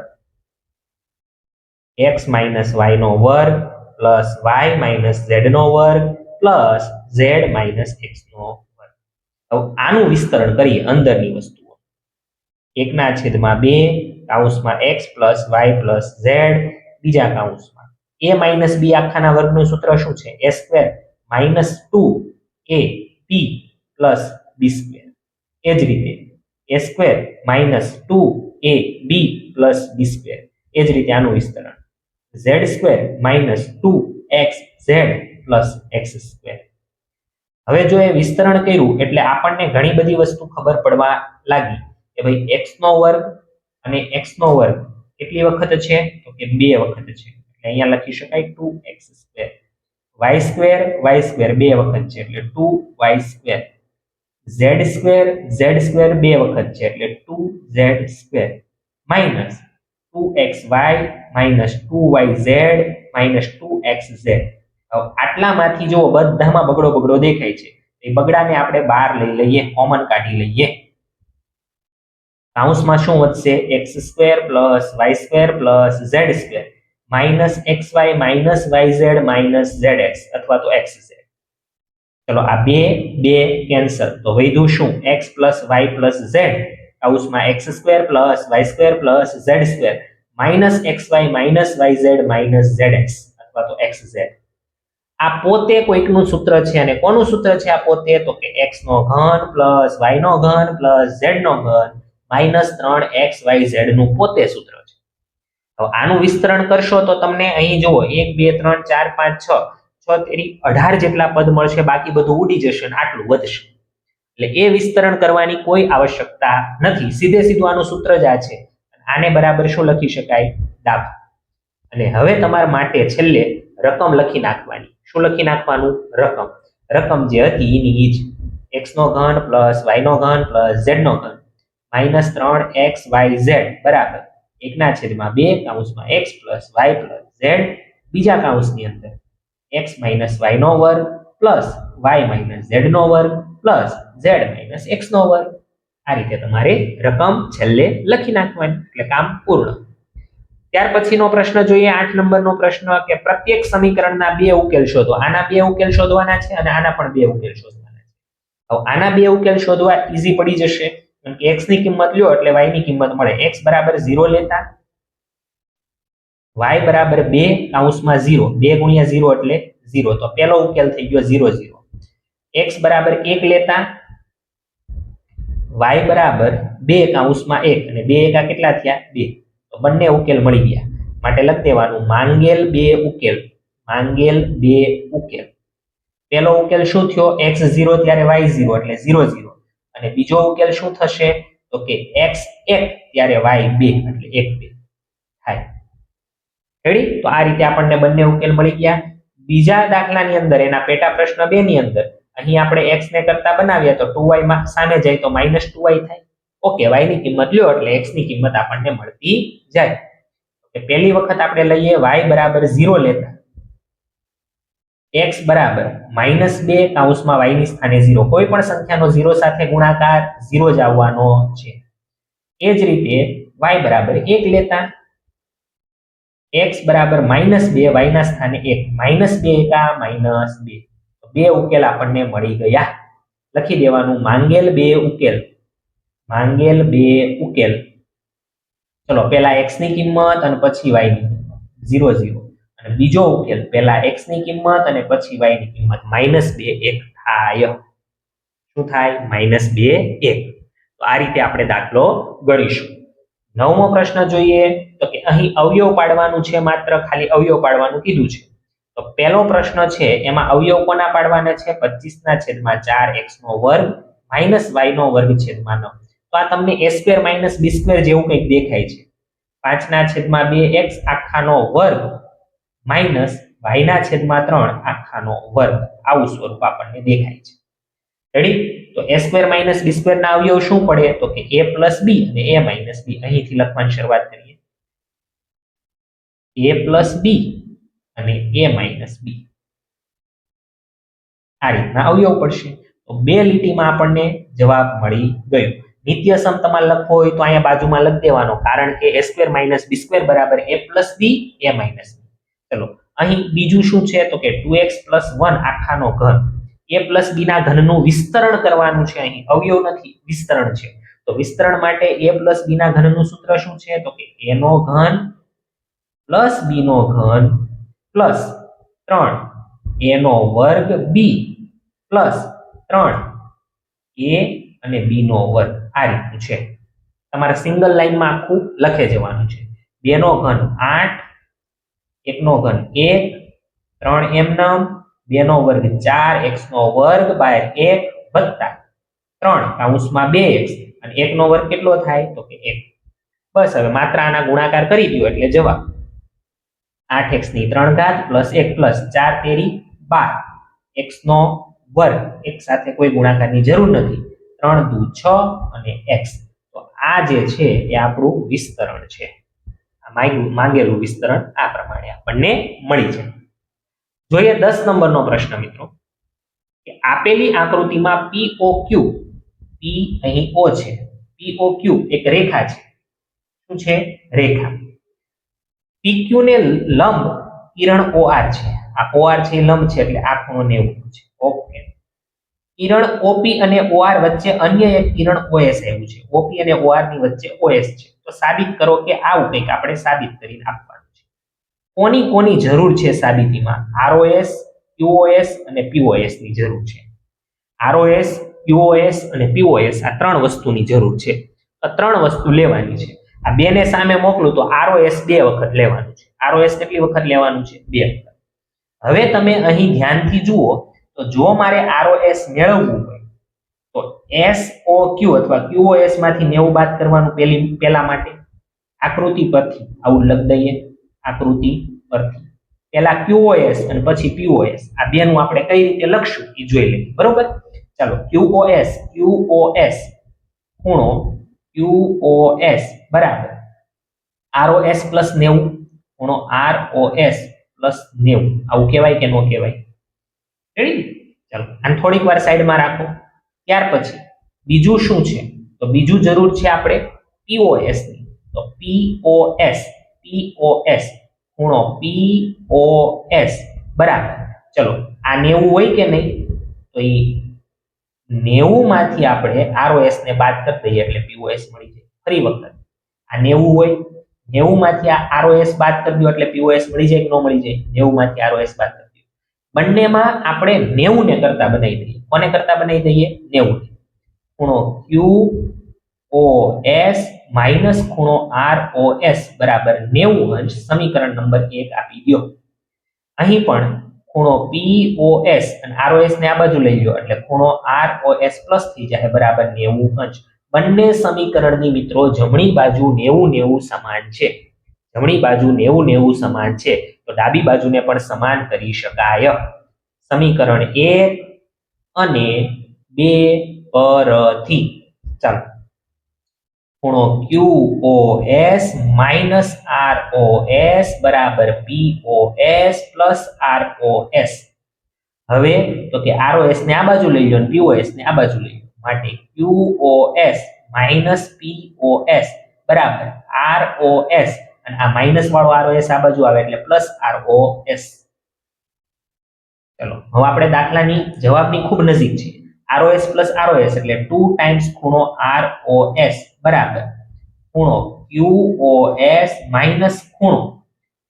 x માઇનસ y નો વર્ગ પ્લસ y માઇનસ z નો વર્ગ પ્લસ z માઇનસ x નો વર્ગ હવે આનું વિસ્તરણ કરીએ અંદરની વસ્તુઓ 1/2 કૌંસમાં x plus y plus z બીજા કૌંસમાં a માઇનસ b આખાના વર્ગનું સૂત્ર શું છે a square minus 2ab plus b square એ જ રીતે a square minus 2ab plus b square એ જ રીતે આનું વિસ્તરણ z square minus 2xz plus x square હવે જો એ વિસ્તરણ કર્યું એટલે આપણને ઘણી બધી વસ્તુ ખબર પડવા લાગી કે ભાઈ x નો વર્ગ અને x નો વર્ગ કેટલી વખત છે તો કે 2 વખત છે એટલે અહીંયા લખી શકાય 2x સ્ક્વેર y સ્ક્વેર બે વખત છે એટલે 2y સ્ક્વેર z સ્ક્વેર બે વખત છે એટલે 2z square minus 2xy minus 2yz minus 2xz. આટલામાંથી જો બધામાં બગડો બગડો દેખાય છે એ બગડાને આપણે બહાર લઈ લઈએ, કોમન કાઢી લઈએ. કૌંસમાં શું વધશે? x square plus y square plus z square minus xy minus yz minus zx અથવા તો xz. ચલો આ બે બે કેન્સલ, તો વધ્યું શું? x plus y plus z કૌંસમાં x square plus y square plus z square minus xy minus yz minus zx અથવા તો xz. આ પોતે કોઈકનું સૂત્ર છે અને કોનું સૂત્ર છે આ પોતે? તો કે x નો ઘન પ્લસ y નો ઘન પ્લસ z નો ઘન માઇનસ 3xyz નું પોતે સૂત્ર છે. હવે આનું વિસ્તરણ કરશો તો તમને અહીં જુઓ 1 2 3 4 5 6 6 તેરી 18 જેટલા પદ મળશે, બાકી બધું ઉડી જશે અને આટલું વધશે. એટલે એ વિસ્તરણ કરવાની કોઈ આવશ્યકતા નથી, સીધે સીધું આનું સૂત્ર જ આ છે. આને બરાબર શું લખી શકાય? ડાબા. અને હવે તમારા માટે છેલ્લે રકમ લખી નાખવાની. શું લખી નાખવાનું? રકમ. રકમ જે હતી એની જ x નો ઘન પ્લસ y નો ઘન પ્લસ z નો ઘન માઇનસ 3xyz બરાબર 1/2 કૌંસમાં x plus y plus z બીજા કૌંસની અંદર x માઇનસ y નો વર્ગ પ્લસ y માઇનસ z નો વર્ગ પ્લસ z માઇનસ x નો વર્ગ. આ રીતે તમારે રકમ છેલ્લે લખી નાખવાની એટલે કામ પૂર્ણ. ત્યાર પછીનો પ્રશ્ન જોઈએ 8 નંબરનો પ્રશ્ન કે પ્રત્યેક સમીકરણના બે ઉકેલ શોધો. આના બે ઉકેલ શોધવાના છે અને આના પણ બે ઉકેલ શોધવાના છે. હવે આના બે ઉકેલ શોધવા ઈઝી પડી જશે, કારણ કે x ની કિંમત લ્યો એટલે y ની કિંમત મળે. x બરાબર 0 લેતા y બરાબર 2 કૌંસમાં 0 2 ગુણ્યા 0 એટલે 0, તો પહેલો ઉકેલ થઈ ગયો 0 0. x બરાબર 1 લેતા y બરાબર 2 કૌંસમાં 1 અને 2 એકા કેટલા થયા? 2. તો બંને ઉકેલ મળી ગયા. માટે લખી દેવાનું માંગેલ બે ઉકેલ. માંગેલ બે ઉકેલ. પહેલો ઉકેલ શું થયો? x0 ત્યારે y0 એટલે 0 0. અને બીજો ઉકેલ શું થશે? તો કે x1 ત્યારે y2 એટલે 1 2 થાય. રેડી? તો આ રીતે આપણને બંને ઉકેલ મળી ગયા. બીજા દાખલાની અંદર એના પેટા પ્રશ્ન 2 ની અંદર અહીં આપણે x ને કરતા બનાવ્યા તો 2y માં સામે જાય તો -2y થાય. ઓકે, y ની કિંમત લ્યો એટલે x ની કિંમત આપણને મળતી જાય. ઓકે, પહેલી વખત આપણે લઈએ y બરાબર 0 લેતા x બરાબર -2 કૌંસમાં y ની સ્થાને 0. કોઈ પણ સંખ્યાનો 0 સાથે ગુણાકાર 0 જ આવવાનો છે. એ જ રીતે y બરાબર 1 લેતા x બરાબર -2 y ના સ્થાને 1 -2 એકા -2. બે ઉકેલ આપણને મળી ગયા. લખી દેવાનું માંગેલ બે ઉકેલ. માંગેલ બે ઉકેલ. ચલો પહેલા x ની કિંમત અને પછી y ની કિંમત 0 0. અને બીજો ઉકેલ પહેલા x ની કિંમત અને પછી y ની કિંમત -2 1 થાય. શું થાય? -2 1. તો આ રીતે આપણે દાખલો ગણીશું. નવમો પ્રશ્ન જોઈએ તો કે અહીં અવયવ પાડવાનું છે, માત્ર ખાલી અવયવ પાડવાનું કીધું છે. તો પહેલો પ્રશ્ન છે એમાં અવયવ કોના પાડવાના છે? 25/4 x નો વર્ગ માઇનસ y નો વર્ગ છેદમાં 9. તો આ તમને a² - b² જેવું કંઈક દેખાય છે. 5/2 x આખાનો વર્ગ માઇનસ y/3 આખાનો વર્ગ, આવું સ્વરૂપ આપણને દેખાય છે. રેડી? તો a² - b² ના અવયવ શું પડે? તો કે a + b અને a - b. અહીંથી લખવાની શરૂઆત કરીએ. a + b અને a - b. આ રીતના અવયવ પડશે. તો બે લીટીમાં આપણને જવાબ મળી ગયો. નિત્ય સમ તમારે લખવો હોય તો અહીંયા બાજુમાં લખી દેવાનો, કારણ કે a² - b² બરાબર a + b a - b. ચલો અહીં બીજું શું છે? તો કે 2x + 1 આખાનો ઘન. a + b ના ઘનનું વિસ્તરણ કરવાનું છે. અહીં અવયવ નથી, વિસ્તરણ છે. તો વિસ્તરણ માટે a + b ના ઘનનું સૂત્ર શું છે? તો કે a નો ઘન + b નો ઘન પ્લસ 3 a નો વર્ગ b પ્લસ 3 a અને b નો વર્ગ. આ રીતનું છે. તમારે સિંગલ લાઈનમાં આખું લખે જવાનું છે. 2 નો ઘન 8, 1 નો ઘન 1, 3 એમનેમ, 2 નો વર્ગ 4 x નો વર્ગ બાય 1 વત્તા 3 કૌંસમાં 2x અને 1 નો વર્ગ કેટલો થાય? તો કે 1. બસ હવે માત્ર આના ગુણાકાર કરી દો એટલે જવાબ 8x ની 3 ઘાત પ્લસ 1 પ્લસ 4 તેરી 12 x નો વર્ગ. એક સાથે કોઈ ગુણાકારની જરૂર નથી. 3 દુ 6 અને x. તો આ જે છે એ આપણું વિસ્તરણ છે. માંગેલું વિસ્તરણ આ પ્રમાણે આપણને મળી જાય. જોઈએ 10 નંબરનો પ્રશ્ન મિત્રો કે આપેલી આકૃતિમાં POQ, P અહીં O છે, POQ એક રેખા છે. શું છે? રેખા. PQ ને લંબ કિરણ OR છે. આ OR છે લંબ છે એટલે આ ખૂણો 90 છે. ઓકે. કિરણ OP અને OR વચ્ચે અન્ય એક કિરણ OS આવ્યું છે. OP અને OR ની વચ્ચે OS છે. તો સાબિત કરો કે આવું કંઈક આપણે સાબિત કરીને આપવાનું છે. કોની જરૂર છે સાબિતીમાં? ROS, QoS અને POS ની જરૂર છે. ROS, QoS અને POS આ 3 વસ્તુની જરૂર છે. આ 3 વસ્તુ લેવાની છે. આ બે ને સામે મોકલું તો ROS 2 વખત લેવાનું છે. ROS કેટલી વખત લેવાનું છે? 2 વખત. હવે તમે અહીં ધ્યાનથી જુઓ તો જો મારે ROS મેળવવું હોય તો SOQ અથવા QoS માંથી 90 બાદ કરવાનું પહેલા માટે આકૃતિ પરથી આવું લખ દઈએ. આકૃતિ પરથી પહેલા QoS અને પછી POS આ બેનું આપણે કઈ રીતે લખશું એ જોઈ લઈએ. બરોબર? ચાલો QoS ખૂણો QoS બરાબર ROS પ્લસ 90 ખૂણો ROS પ્લસ 90 આવું કહેવાય કે ન કહેવાય? રેડી? ચાલો આને થોડીક વાર સાઈડમાં રાખો. ત્યાર પછી બીજું શું છે? તો બીજું જરૂર છે આપણે POS ની. તો POS ખૂણો POS બરાબર ચલો આ 90 હોય કે નહીં? તો એ 90 માંથી આપણે ROS ને બાદ કરી દઈએ એટલે POS મળી જાય. ફરી વખત આ 90 હોય, 90 માંથી આ ROS બાદ કરી દો એટલે POS મળી જાય કે ન મળી જાય? 90 માંથી ROS બાદ કરી દો. બંનેમાં આપણે 90 ને કરતા બનાવી દઈએ. કોને કરતા બનાવી દઈએ? 90. ખૂણો QoS માઇનસ ખૂણો ROS બરાબર 90 અંશ સમીકરણ નંબર 1 આપી દો. અહીં પણ ખૂણો POS અને ROS ને આ બાજુ લઈ લો એટલે ખૂણો ROS પ્લસ થઈ જાય બરાબર 90 અંશ. બંને સમીકરણની મિત્રો જમણી બાજુ 90 સમાન છે. જમણી બાજુ 90 સમાન છે તો ડાબી બાજુને પણ સમાન કરી શકાય. સમીકરણ 1 અને 2 પરથી ચાલો ખૂણો QoS માઇનસ ROS બરાબર POS પ્લસ ROS. હવે તો કે ROS ને આ બાજુ લઈ લો અને POS ને આ બાજુ લઈ લો માટે QoS માઇનસ POS બરાબર ROS અને આ માઇનસ વાળો ROS આ બાજુ આવે એટલે પ્લસ ROS. ચલો હવે આપણે દાખલાની જવાબની ખૂબ નજીક છે. ROS પ્લસ ROS એટલે 2 ટાઈમ્સ ખૂણો ROS બરાબર ખૂણો QoS માઇનસ ખૂણો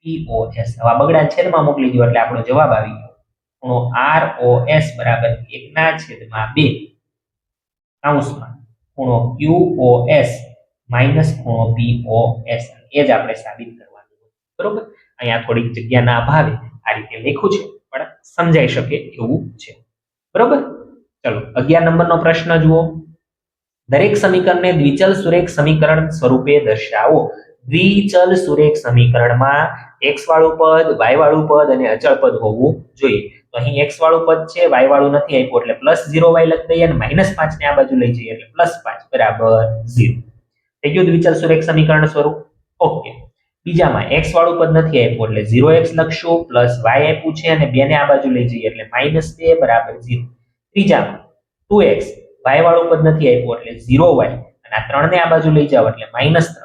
POS. હવે બગડા છેદમાં મોકલી દો એટલે આપણો જવાબ આવી ગયો. ખૂણો ROS બરાબર 1/2 કૌંસમાં ખૂણો QoS માઇનસ ખૂણો POS. એ જ આપણે સાબિત કરવાનું. બરોબર? અહીંયા થોડીક જગ્યાના અભાવે આ રીતે લખ્યું છે પણ સમજાઈ શકે એવું છે. બરોબર? ચલો 11 નંબરનો પ્રશ્ન જુઓ. દરેક સમીકરણને દ્વિચલ સુરેખ સમીકરણ સ્વરૂપે દર્શાવો. દ્વિચલ સુરેખ સમીકરણમાં x વાળું પદ, y વાળું પદ અને અચળ પદ હોવું જોઈએ. તો અહીં x વાળું પદ છે, y વાળું નથી આપ્યું એટલે +0y લખી દઈએ અને -5 ને આ બાજુ લઈ જઈએ એટલે +5 બરાબર 0. થઈ ગયું દ્વિચલ સુરેખ સમીકરણ સ્વરૂપ. ઓકે. બીજામાં x વાળું પદ નથી આપ્યું એટલે 0x લખશું, +y આપ્યું છે અને 2 ને આ બાજુ લઈ જઈએ એટલે -2 બરાબર 0. ત્રીજામાં 2x, y વાળું પદ નથી આપ્યું એટલે 0y અને આ 3 ને આ બાજુ લઈ જાવ એટલે -3.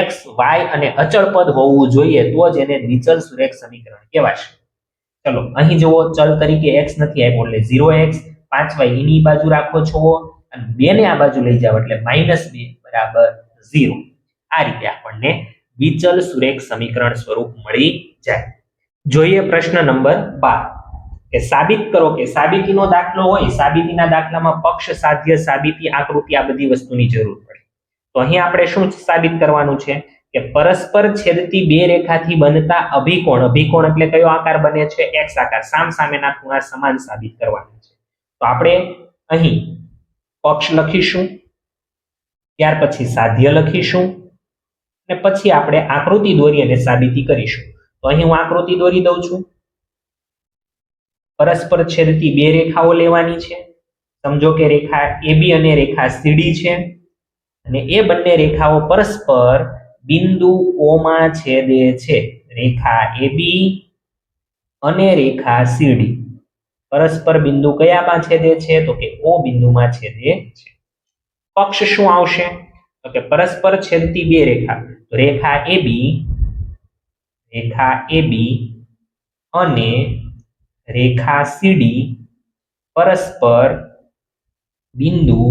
x, y અને અચળ પદ હોવું જોઈએ તો જ એને દ્વિચલ સુરેખ સમીકરણ કહેવાશે. ચલો અહીં જુઓ ચલ તરીકે x નથી આપ્યો એટલે 0x, 5y એની બાજુ રાખો છો અને 2 ને આ બાજુ લઈ જાવ એટલે -2 બરાબર 0. આ રીતે આપણને દ્વિચલ સુરેખ સમીકરણ સ્વરૂપ મળી જાય. જોઈએ પ્રશ્ન નંબર 12 કે સાબિત કરો કે સાબિતીનો દાખલો હોય, સાબિતીના દાખલામાં પક્ષ, સાધ્ય, સાબિતી, આકૃતિ આ બધી વસ્તુની જરૂર પડે. તો અહીં આપણે શું સાબિત કરવાનું છે કે પરસ્પર છેદતી બે રેખાથી બનતા અભિકોણ, અભિકોણ એટલે કયો આકાર બને છે? x આકાર. સામસામેના ખૂણા સમાન સાબિત કરવાના છે. તો આપણે અહીં પક્ષ લખીશું, ત્યાર પછી સાધ્ય લખીશું અને પછી આપણે આકૃતિ દોરી અને સાબિતી કરીશું. તો અહીં હું આકૃતિ દોરી દઉં છું. પરસ્પર છેદતી બે રેખાઓ લેવાની છે સમજો કે રેખા AB અને રેખા CD છે અને એ બંને રેખાઓ પરસ્પર બિંદુ O માં છેદે છે. રેખા AB અને રેખા CD પરસ્પર બિંદુ કયામાં છેદે છે? તો કે O બિંદુમાં છેદે છે. પક્ષ શું આવશે? તો કે પરસ્પર છેદતી બે રેખા, તો રેખા AB અને રેખા CD પરસ્પર બિંદુ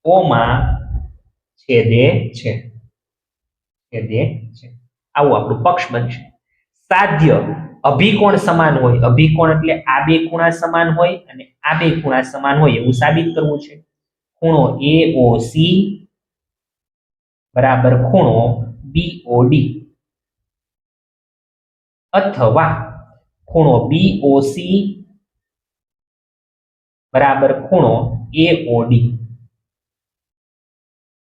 O માં છેદે છે. આવું આપણું પક્ષ બનશે. સાધ્ય અભિકોણ સમાન હોય, અભિકોણ એટલે આ બે ખૂણા સમાન હોય અને આ બે ખૂણા સમાન હોય એવું સાબિત કરવું છે. ખૂણો AOC બરાબર ખૂણો BOD અથવા ખૂણો BOC બરાબર ખૂણો AOD,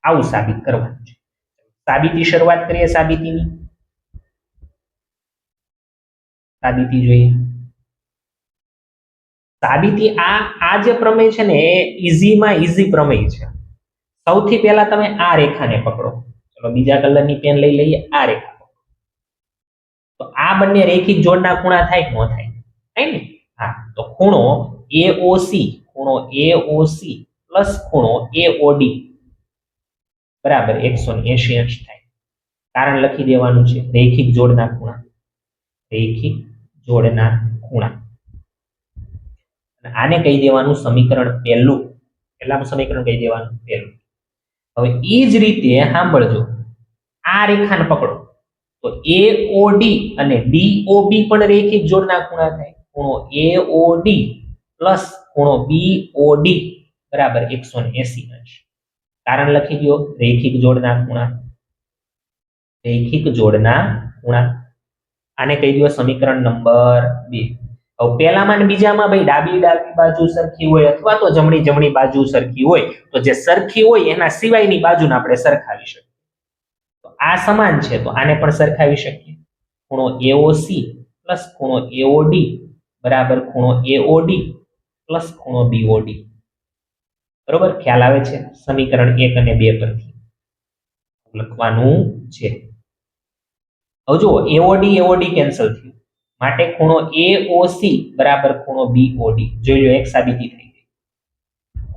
આવું સાબિત કરવાનું છે. સાબિતી શરૂઆત કરીએ. સાબિતી જોઈએ. સાબિતી આ જે પ્રમેય છે ને એ ઈઝીમાં ઈઝી પ્રમેય છે. સૌથી પહેલા તમે આ રેખાને પકડો. ચલો બીજા કલરની પેન લઈ લઈએ. આ રેખા તો આ બંને રેખિક જોડના ખૂણા થાય કે ન થાય? થાય ને? હા, તો ખૂણો AOC પ્લસ ખૂણો AOD બરાબર 180 અંશ થાય. કારણ લખી દેવાનું છે, રેખિક જોડના ખૂણા. આને કહી દેવાનું સમીકરણ પહેલું. પહેલાનું સમીકરણ કહી દેવાનું પહેલું. હવે એ જ રીતે સાંભળજો, આ રેખાને પકડો તો AOD અને DOB પણ રેખિક જોડના ખૂણા થાય. ખૂણો AOD પ્લસ ખૂણો BOD બરાબર 180 અંશ. કારણ લખી દો, રેખિક જોડના ખૂણા. આને કહી દો સમીકરણ નંબર 2. હવે પહેલામાં અને બીજામાં ભાઈ ડાબી બાજુ સરખી હોય અથવા તો જમણી બાજુ સરખી હોય તો જે સરખી હોય એના સિવાયની બાજુને આપણે સરખાવી શકીએ. તો આ સમાન છે તો આને પણ સરખાવી શકીએ. ખૂણો AOC પ્લસ ખૂણો AOD બરાબર ખૂણો AOD પ્લસ ખૂણો BOD. બરોબર, ખ્યાલ આવે છે? સમીકરણ 1 અને 2 પરથી લખવાનું છે. હવે જુઓ, AOD કેન્સલ થયું, માટે ખૂણો AOC બરાબર ખૂણો BOD. જોઈ લો, એક સાબિતી થઈ ગઈ.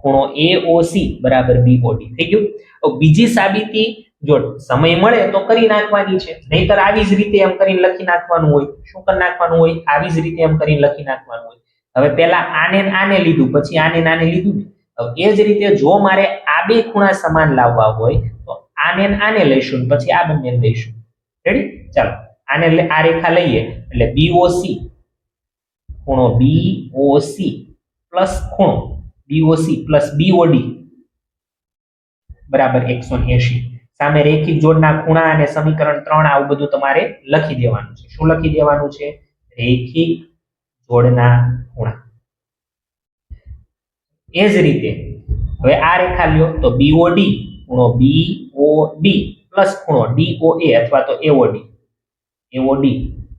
ખૂણો AOC બરાબર BOD થઈ ગયું. હવે બીજી સાબિતી જો સમય મળે તો કરી નાખવાની છે, નહીતર આવી જ રીતે એમ કરીને લખી નાખવાનું હોય. શું કરી નાખવાનું હોય? આવી જ રીતે એમ કરીને લખી નાખવાનું હોય. હવે પહેલા આને લીધું, પછી આને લીધું ને. હવે એ જ રીતે જો મારે આ બે ખૂણા સમાન લાવવા હોય તો આને લઈશું, પછી આ બંને લઈશું. રેડી? ચાલો, આ રેખા લઈએ એટલે BOC ખૂણો BOC પ્લસ ખૂણો BOC પ્લસ BOD બરાબર 180. સામે રેખિક જોડના ખૂણા અને સમીકરણ 3 આવું બધું તમારે લખી દેવાનું છે. શું લખી દેવાનું છે? રેખિક જોડના ખૂણા. એ જ રીતે હવે આ રેખા લ્યો તો BOD ખૂણો BOD પ્લસ ખૂણો DOA અથવા તો AOD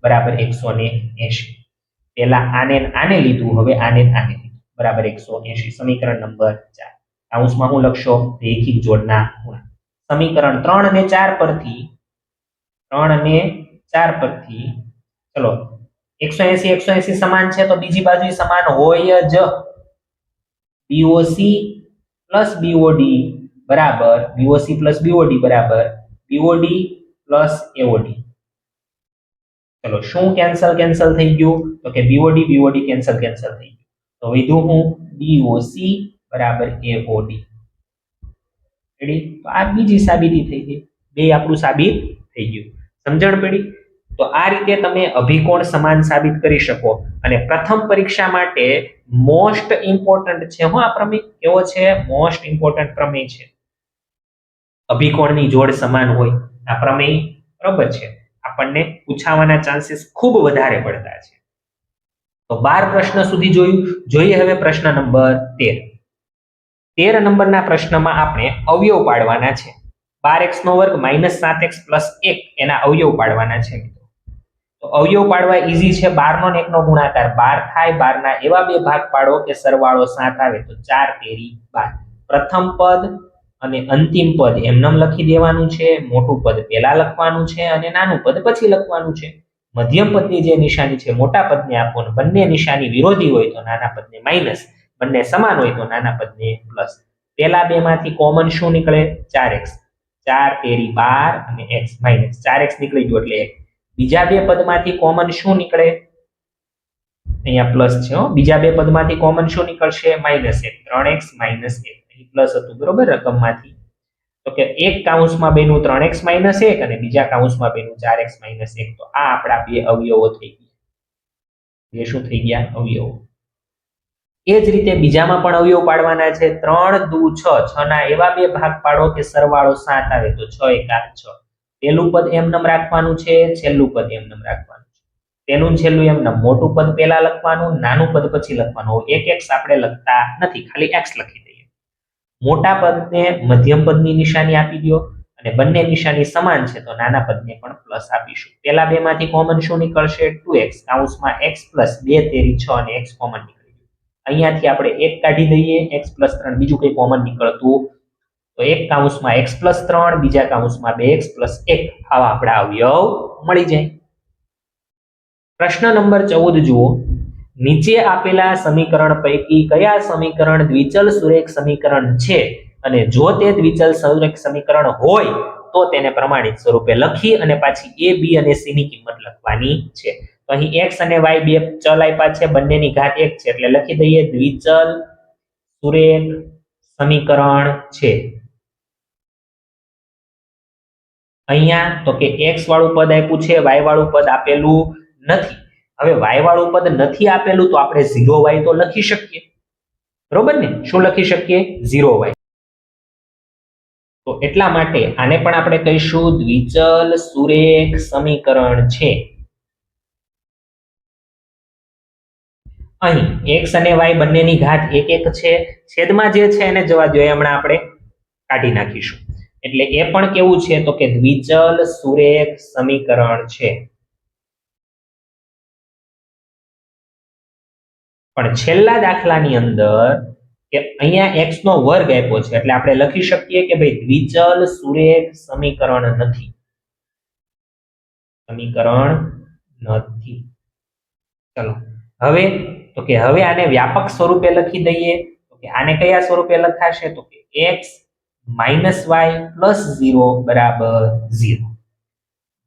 બરાબર 180. પહેલા આને લીધું, હવે આને લીધું બરાબર 180. સમીકરણ નંબર 4. કૌંસમાં હું લખશો? રેખિક જોડના ખૂણા. સમીકરણ 3 અને 4 પરથી ચલો 180 સમાન છે તો બીજી બાજુ સમાન હોય જ. BOC પ્લસ BOD બરાબર BOD પ્લસ AOD. ચલો, શું કેન્સલ થઈ ગયું? તો કે BOD કેન્સલ થઈ ગયું. તો વધ્યું હું BOC બરાબર AOD. રેડી? તો આ બીજી સાબિતી થઈ ગઈ. બે આપણું સાબિત થઈ ગયું. સમજણ પડી? તો આ રીતે તમે અભિકોણ સમાન સાબિત કરી શકો. અને પ્રથમ પરીક્ષા માટે મોસ્ટ ઇમ્પોર્ટન્ટ છે આ પ્રમેય. કેવો છે? મોસ્ટ ઇમ્પોર્ટન્ટ પ્રમેય છે. અભિકોણની જોડ સમાન હોય આ પ્રમેય. બરોબર છે? આપણને પૂછાવાના ચાન્સીસ ખૂબ વધારે પડતા છે. તો 12 પ્રશ્ન સુધી જોયું. જોઈએ હવે પ્રશ્ન નંબર 13. 13 નંબરના પ્રશ્નમાં આપણે અવયવ પાડવાના છે. 12x² - 7x + 1 એના અવયવ પાડવાના છે મિત્રો. તો અવયવ પાડવા ઈઝી છે. 12 નો 1 નો ગુણાકાર 12 થાય. 12 ના એવા બે ભાગ પાડો કે સરવાળો 7 આવે. તો 4 તેરી 12. પ્રથમ પદ અને અંતિમ પદ એમનેમ લખી દેવાનું છે. મોટું પદ પહેલા લખવાનું છે અને નાનું પદ પછી લખવાનું છે. મધ્યમ પદની જે નિશાની છે મોટા પદને આપો અને બંને નિશાની વિરોધી હોય તો નાના પદને માઇનસ, બંને સમાન હોય તો નાના પદને પ્લસ. પહેલા બે માંથી કોમન શું નીકળે? 4x. 4 તેરી 12 અને x માઇનસ 4x નીકળી ગયો એટલે 1. બીજા બે પદમાંથી કોમન શું નીકળે? અહીંયા પ્લસ છે હો. બીજા બે પદમાંથી કોમન શું નીકળશે? -1. 3x - 1 અહીં પ્લસ હતું બરોબર રકમમાંથી. તો કે એક કૌંસમાં બેનું 3x - 1 અને બીજા કૌંસમાં બેનું 4x - 1. તો આ આપણા બે અવયવો થઈ ગયા. બે શું થઈ ગયા? અવયવો. એ જ રીતે બીજામાં પણ અવયવ પાડવાના છે. 3 દુ 6. 6 ના એવા બે ભાગ પાડો કે સરવાળો 7 આવે. તો 6 એકા 6. પહેલું પદ એમનેમ રાખવાનું છે, છેલ્લું પદ એમનેમ રાખવાનું છે. તેનું છેલ્લું એમનેમ, મોટું પદ પહેલા લખવાનું, નાનું પદ પછી લખવાનું. એક x આપણે લખતા નથી, ખાલી x લખી દઈએ. મોટા પદને મધ્યમ પદની નિશાની આપી દો અને બંને નિશાની સમાન છે તો નાના પદને પણ પ્લસ આપીશું. પહેલા બે માંથી કોમન શું નીકળશે? 2x કૌંસમાં x પ્લસ 2 તેરી 6 અને x કોમન નીકળી ગયું. અહીંયાથી આપણે 1 કાઢી દઈએ, x પ્લસ 3 બીજું કંઈ કોમન નીકળતું તો એક કૌંસમાં x પ્લસ 3, બીજા કૌંસમાં 2x પ્લસ 1. આવા આપણા અવયવ મળી જાય. પ્રશ્ન નંબર 14 જુઓ. નીચે આપેલા સમીકરણ પૈકી કયા સમીકરણ દ્વિચલ સુરેખ સમીકરણ છે અને જો તે દ્વિચલ સુરેખ સમીકરણ હોય તો તેને પ્રમાણિત સ્વરૂપે લખી અને પાછી a, b અને c ની કિંમત લખવાની છે. તો અહીં x અને y બે ચલ આપ્યા છે, બંનેની ઘાત 1 છે એટલે લખી દઈએ દ્વિચલ સુરેખ સમીકરણ છે. અહીંયા તો કે x વાળું પદ આપ્યું છે, y વાળું પદ આપેલું નથી. હવે y વાળું પદ નથી આપેલું તો આપણે 0y તો લખી શકીએ બરોબર ને? શું લખી શકીએ? 0y. તો એટલા માટે આને પણ આપણે કહીશું દ્વિચલ સુરેખ સમીકરણ છે. અહીં x અને y બંનેની ઘાત 1 છે. છેદમાં જે છે એને જવા દો, હમણાં આપણે કાઢી નાખીશું. એટલે એ પણ કેવું છે તો કે દ્વિચલ સુરેખ સમીકરણ છે. પણ છેલ્લા દાખલાની અંદર કે અહીંયા x નો વર્ગ આપ્યો છે એટલે આપણે લખી શકીએ કે ભાઈ દ્વિચલ સુરેખ સમીકરણ નથી. સમીકરણ નથી. ચલો હવે તો કે હવે આને વ્યાપક સ્વરૂપે લખી દઈએ. તો કે આને કયા સ્વરૂપે લખાશે? તો કે x - y + 0 = 0.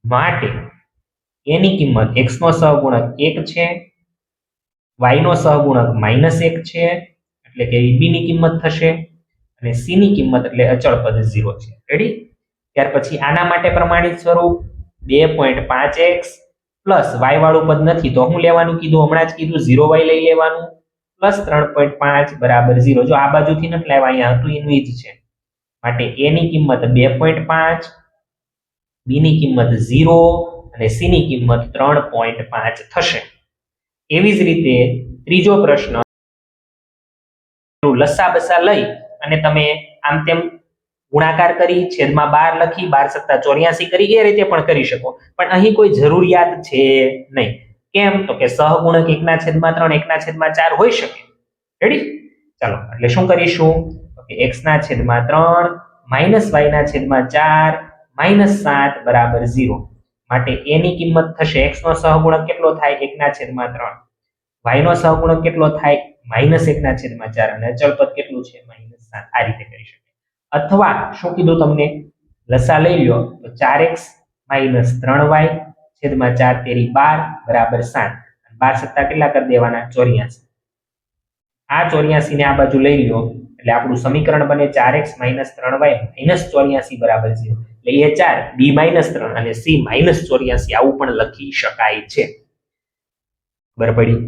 માટે એની કિંમત x નો સહગુણક 1 છે, y નો સહગુણક -1 છે એટલે કે b ની કિંમત થશે અને c ની કિંમત એટલે અચળ પદ 0 છે. રેડી? ત્યાર પછી આના માટે પ્રમાણિત સ્વરૂપ 2.5x પ્લસ y વાળું પદ નથી તો હું લેવાનું કીધું? હમણાં જ કીધું 0y લઈ લેવાનું પ્લસ 3.5 = 0. જો આ બાજુથી નથી લાવ્યા, અહીંયા હતું એનું જ છે. માટે a ની કિંમત 2.5, b ની કિંમત 0 અને c ની કિંમત 3.5 થશે. એવી જ રીતે ત્રીજો પ્રશ્ન, લસા બસા લઈ અને તમે આમ તેમ ગુણાકાર કરી છેદમાં 12 લખી 12 + 84 કરી એ રીતે પણ કરી શકો, પણ અહીં કોઈ જરૂરિયાત છે નહીં. કેમ? તો કે સહગુણક 1/3 1/4 હોઈ શકે. રેડી? ચાલો એટલે શું કરીશું? તો કે x/3 - y/4 -7 = 0. માટે a ની કિંમત થશે, x નો સહગુણક કેટલો થાય? 1/3. y નો સહગુણક કેટલો થાય? -1/4 અને અચળ પદ કેટલું છે? -7. આ રીતે કરી શકાય. અથવા શું કીધું તમને? લસા લઈ લ્યો તો 4x - 3y / 4 તેરી 12 = 7. 12 + કેટલા કરી દેવાના? 84. આ 84 ને આ બાજુ લઈ લ્યો એટલે આપણું સમીકરણ બને 4x - 3y - 84 = 0. એટલે એ 4 b - 3 અને c - 84 આવું પણ લખી શકાય છે. ખબર પડી?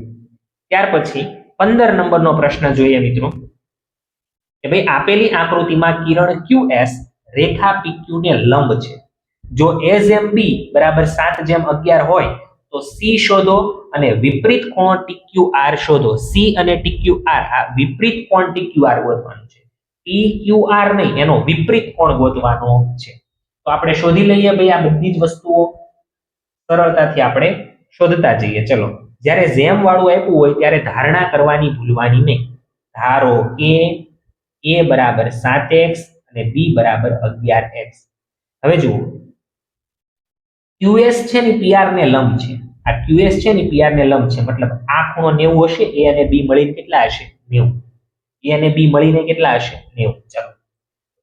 ત્યાર પછી 15 નંબરનો પ્રશ્ન જોઈએ મિત્રો કે ભાઈ આપેલી આકૃતિમાં કિરણ QS રેખા PQ ને લંબ છે. જો a/b = 7/11 હોય તો C શોધો અને વિપરીત કોણ TQR શોધો. C અને TQR આ વિપરીત કોણ TQR ગોતવાનું છે. PQR નહીં, એનો વિપરીત કોણ ગોતવાનો છે. તો આપણે શોધી લઈએ ભાઈ આ બધી જ વસ્તુઓ સરળતાથી આપણે શોધતા જઈએ. ચલો, જ્યારે જેમ વાળું આપ્યું હોય ત્યારે ધારણા કરવાની ભૂલવાની નહીં. ધારો કે a બરાબર 7x અને b બરાબર 11x. હવે જુઓ, QS છે ને PR ને લંબ છે. આ QS છે ને PR ને લંબ છે, મતલબ આ ખૂણો 90 હશે. a અને b મળીને કેટલા હશે? 90. a અને b મળીને કેટલા હશે? 90. ચાલો,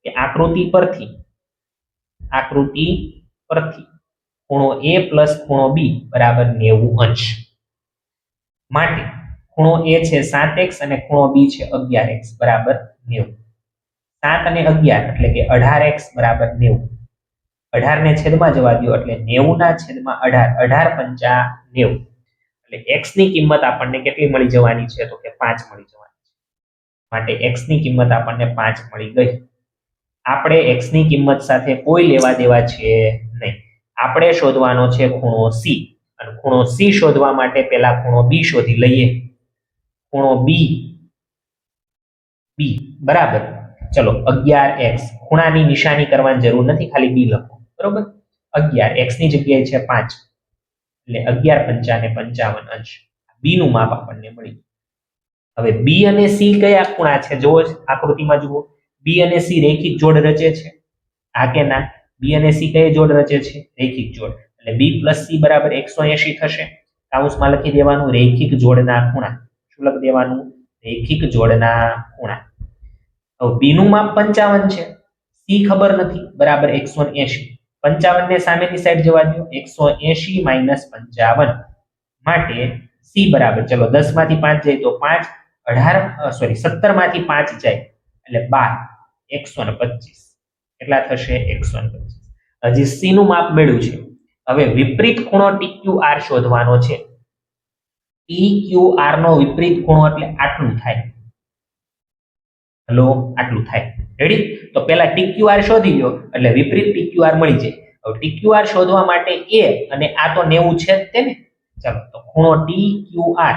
કે આકૃતિ પરથી ખૂણો a પ્લસ ખૂણો b બરાબર 90 અંશ. માટે ખૂણો a છે 7x અને ખૂણો b છે 11x બરાબર 90. 7 અને 11 એટલે કે 18x બરાબર 90. 18 ને છેદમાં જવા દો એટલે 90 ના છેદમાં 18. 18 પંચા 90. એટલે x ની કિંમત આપણને કેટલી મળી જવાની છે? તો કે 5 મળી જવાની છે. માટે x ની કિંમત આપણને 5 મળી ગઈ. આપણે x ની કિંમત સાથે કોઈ લેવા દેવા છે નહીં. આપણે શોધવાનો છે ખૂણો c, અને ખૂણો c શોધવા માટે પહેલા ખૂણો b શોધી લઈએ. ખૂણો b બરાબર, ચલો 11x. ખૂણાની નિશાની કરવાની જરૂર નથી, ખાલી b લખો. બરોબર, 11 x ની જગ્યાએ છે 5 એટલે 11 પંચા ને 55 અંશ. b નું માપ આપણને મળી. હવે b અને c કયા ખૂણા છે? જુઓ આકૃતિમાં, જુઓ b અને c રેખિક જોડ રચે છે. આ કે ના? b અને c કઈ જોડ રચે છે? રેખિક જોડ. એટલે b + c બરાબર 180 થશે. કૌંસમાં લખી દેવાનું રેખિક જોડના ખૂણા. શું લખી દેવાનું? રેખિક જોડના ખૂણા. હવે b નું માપ 55 છે, c ખબર નથી, બરાબર 180. 55 ને સામેની સાઈડ જવા દો, 180 - 55. માટે c બરાબર, ચલો 10 માંથી 5 જાય તો 5, 17 માંથી 5 જાય એટલે 12, 125. કેટલા થશે? 125. હજી c નું માપ મેળવ્યું છે. હવે વિપરીત ખૂણો TQR શોધવાનો છે. TQR નો વિપરીત ખૂણો એટલે આટલું થાય. હલો, આટલું થાય. રેડી? તો પહેલા TQR શોધી લો એટલે વિપરીત TQR મળી જાય. હવે TQR શોધવા માટે a અને આ તો 90 છે જ તેને. ચાલો, તો ખૂણો TQR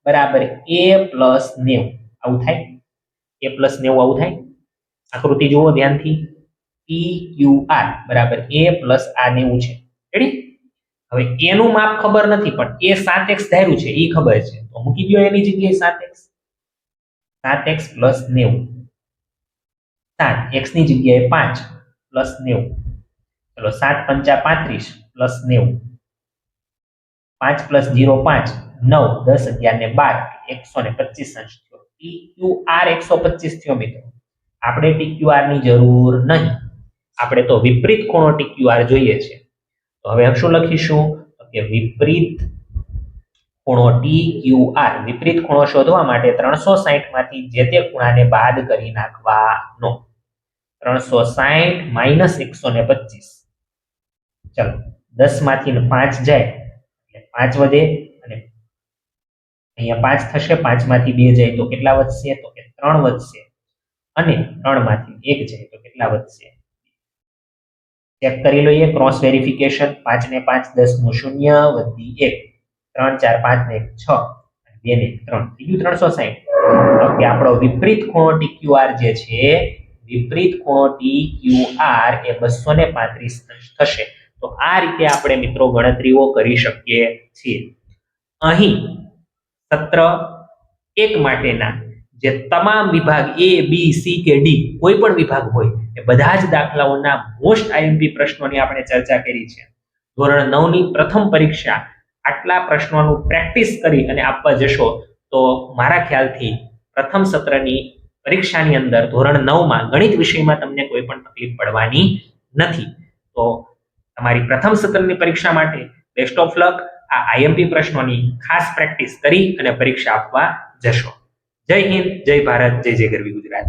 બરાબર a + 90. આવું થાય. a + 90 આવું થાય. આકૃતિ જુઓ ધ્યાનથી. TQR બરાબર a + આ 90 છે. રેડી? હવે a નું માપ ખબર નથી, પણ a 7x ધાર્યું છે એ ખબર છે, તો મૂકી દો એની જગ્યાએ 7x. 7x + 90. 7 x ની જગ્યાએ 5 + 90. ચલો, 7 પંચા 35 + 90. 5 + 0 5, 9, 10, 11 ને 12, 125 અંશ થયો. TQR 125 થયો મિત્રો. આપણે TQR ની જરૂર નહીં, આપણે તો વિપરીત ખૂણો TQR જોઈએ છે. તો હવે શું લખીશું? કે વિપરીત ખૂણો TQR. વિપરીત ખૂણો શોધવા માટે 360 માંથી જે તે ખૂણાને બાદ કરી નાખવાનો. 360 - 125. ચલો, 10 માંથી 5 જાય એટલે 5 વધે, અને અહીંયા 5 થશે. 5 માંથી 2 જાય તો કેટલા વધશે? તો કે 3 વધશે. અને 3 માંથી 1 જાય તો કેટલા વધશે? ચેક કરી લઈએ, ક્રોસ વેરિફિકેશન. 5 ને 5 10 નું 0 વધી 1, 3 4 5 ને 1 6, 2 ને 3 થઈ ગયું 360. તો કે આપણો વિપરીત ખૂણો TQR જે છે, વિપરીત ખૂણો TQR એ 235 થશે. તો આ રીતે આપણે મિત્રો ગણતરીઓ કરી શકીએ છીએ. અહીં સત્ર 1 માટેના જે તમામ વિભાગ A, B, C કે D કોઈ પણ વિભાગ હોય એ બધા જ દાખલાઓના મોસ્ટ IMP પ્રશ્નોની આપણે ચર્ચા કરી છે. ધોરણ 9 ની પ્રથમ પરીક્ષા આટલા પ્રશ્નોનું પ્રેક્ટિસ કરી અને આપવા જશો તો મારા ખ્યાલથી પ્રથમ સત્રની પરીક્ષાની અંદર ધોરણ 9 માં ગણિત વિષયમાં તમને કોઈ પણ તકલીફ પડવાની નથી. તો તમારી પ્રથમ સત્રની પરીક્ષા માટે બેસ્ટ ઓફ લક. આ IMP પ્રશ્નોની ખાસ પ્રેક્ટિસ કરી અને પરીક્ષા આપવા જશો. જય હિન્દ, જય ભારત, જય જય ગરવી ગુજરાત.